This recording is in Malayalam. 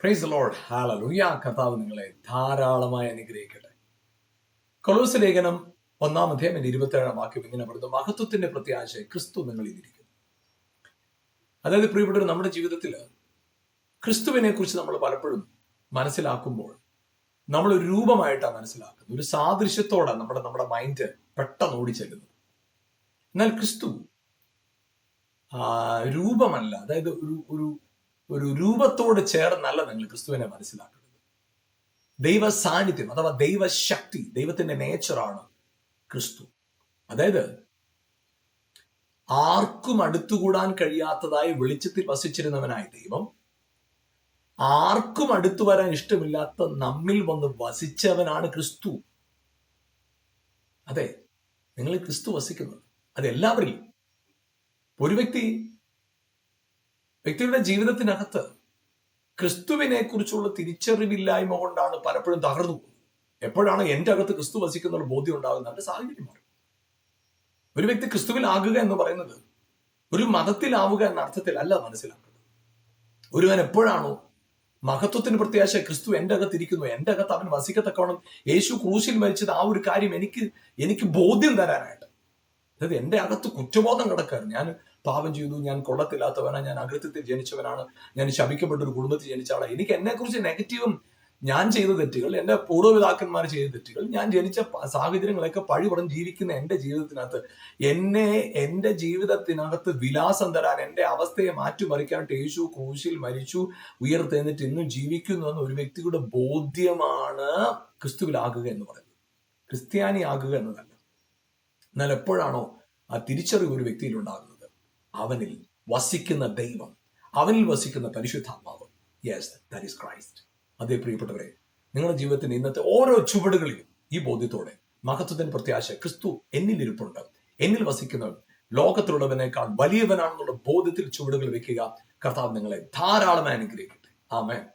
Praise the Lord. ഹല്ലേലൂയ. കർത്താവ് നിങ്ങളെ ധാരാളമായി അനുഗ്രഹിക്കട്ടെ. കൊലോസ്യ ലേഖനം 1-27 വാക്യം ഇങ്ങനെ പറയുന്നു: മഹത്വത്തിന്റെ പ്രത്യാശ ക്രിസ്തു നിങ്ങളിൽ ഇരിക്കുന്നു. അതായത് പ്രിയപ്പെട്ടവർ, നമ്മുടെ ജീവിതത്തിൽ ക്രിസ്തുവിനെ കുറിച്ച് നമ്മൾ പലപ്പോഴും മനസ്സിലാക്കുമ്പോൾ നമ്മൾ ഒരു രൂപമായിട്ടാണ് മനസ്സിലാക്കുന്നത്, ഒരു സാദൃശ്യത്തോടെ നമ്മുടെ മൈൻഡ് പെട്ടെന്ന് ഓടിച്ചെല്ലുന്നത്. എന്നാൽ ക്രിസ്തു രൂപമല്ല, അതായത് ഒരു രൂപത്തോട് ചേർന്നല്ല നിങ്ങൾ ക്രിസ്തുവിനെ മനസ്സിലാക്കുന്നത്. ദൈവ സാന്നിധ്യം അഥവാ ദൈവശക്തി, ദൈവത്തിന്റെ നേച്ചറാണ് ക്രിസ്തു. അതായത് ആർക്കും അടുത്തുകൂടാൻ കഴിയാത്തതായി വെളിച്ചത്തിൽ വസിച്ചിരുന്നവനായ ദൈവം ആർക്കും അടുത്തു വരാൻ ഇഷ്ടമില്ലാത്ത നമ്മിൽ വന്ന് വസിച്ചവനാണ് ക്രിസ്തു. അതെ, നിങ്ങൾ ക്രിസ്തു വസിക്കുന്നത് അതെല്ലാവരിലും. ഒരു വ്യക്തിയുടെ ജീവിതത്തിനകത്ത് ക്രിസ്തുവിനെ കുറിച്ചുള്ള തിരിച്ചറിവില്ലായ്മ കൊണ്ടാണ് പലപ്പോഴും തകർന്നു പോകുന്നത്. എപ്പോഴാണ് എൻ്റെ അകത്ത് ക്രിസ്തു വസിക്കുന്ന ബോധ്യം ഉണ്ടാകുന്നത്, അവന്റെ സാഹചര്യം മാറും. ഒരു വ്യക്തി ക്രിസ്തുവിലാകുക എന്ന് പറയുന്നത് ഒരു മതത്തിലാവുക എന്ന അർത്ഥത്തിലല്ല മനസ്സിലാക്കുന്നത്. ഒരുവൻ എപ്പോഴാണോ മഹത്വത്തിന് പ്രത്യാശ ക്രിസ്തു എൻ്റെ അകത്തിരിക്കുന്നു, എൻ്റെ അകത്ത് അവൻ വസിക്കത്തക്കവണ്ണം യേശു ക്രൂശിൽ മരിച്ചത്, ആ ഒരു കാര്യം എനിക്ക് ബോധ്യം തരാനായിട്ട്. അതായത് എൻ്റെ അകത്ത് കുറ്റബോധം കിടക്കാറ്, ഞാൻ പാപം ചെയ്തു, ഞാൻ കൊള്ളത്തില്ലാത്തവനാണ്, ഞാൻ അകൃത്യത്തിൽ ജനിച്ചവനാണ്, ഞാൻ ശപിക്കപ്പെട്ട ഒരു കുടുംബത്തിൽ ജനിച്ച ആളാണ്, എനിക്ക് എന്നെക്കുറിച്ച് നെഗറ്റീവും, ഞാൻ ചെയ്ത തെറ്റുകൾ, എൻ്റെ പൂർവ്വപിതാക്കന്മാർ ചെയ്ത തെറ്റുകൾ, ഞാൻ ജനിച്ച സാഹചര്യങ്ങളൊക്കെ പഴി പറഞ്ഞ് ജീവിക്കുന്ന എൻ്റെ ജീവിതത്തിനകത്ത് എൻ്റെ ജീവിതത്തിനകത്ത് വിലാസം തരാൻ, എൻ്റെ അവസ്ഥയെ മാറ്റിമറിക്കാനായിട്ട് യേശു ക്രൂശിൽ മരിച്ചു, ഉയർത്തെഴുന്നേറ്റ് ഇന്നും ജീവിക്കുന്നു എന്ന ഒരു വ്യക്തിയുടെ ബോധ്യമാണ് ക്രിസ്തുവിലാകുക എന്ന് പറയുന്നത്. ക്രിസ്ത്യാനി ആകുക എന്നതല്ല. എന്നാൽ എപ്പോഴാണോ ആ തിരിച്ചറിവ് ഒരു വ്യക്തിയിൽ ഉണ്ടാകുന്നത്, അവനിൽ വസിക്കുന്ന ദൈവം, അവനിൽ വസിക്കുന്ന പരിശുദ്ധാത്മാവ്, യെസ്, ദാറ്റ് ഈസ് ക്രൈസ്റ്റ്. അതേ പ്രിയപ്പെട്ടവരെ, നിങ്ങളുടെ ജീവിതത്തിന്റെ ഇന്നത്തെ ഓരോ ചുവടുകളിലും ഈ ബോധ്യത്തോടെ മഹത്വത്തിന് പ്രത്യാശ ക്രിസ്തു എന്നിൽ ഇരിപ്പുണ്ട്, എന്നിൽ വസിക്കുന്നവൻ ലോകത്തിലുള്ളവനേക്കാൾ വലിയവനാണെന്നുള്ള ബോധ്യത്തിൽ ചുവടുകൾ വെക്കുക. കർത്താവ് നിങ്ങളെ ധാരാളമായി അനുഗ്രഹിക്കട്ടെ. ആമേൻ.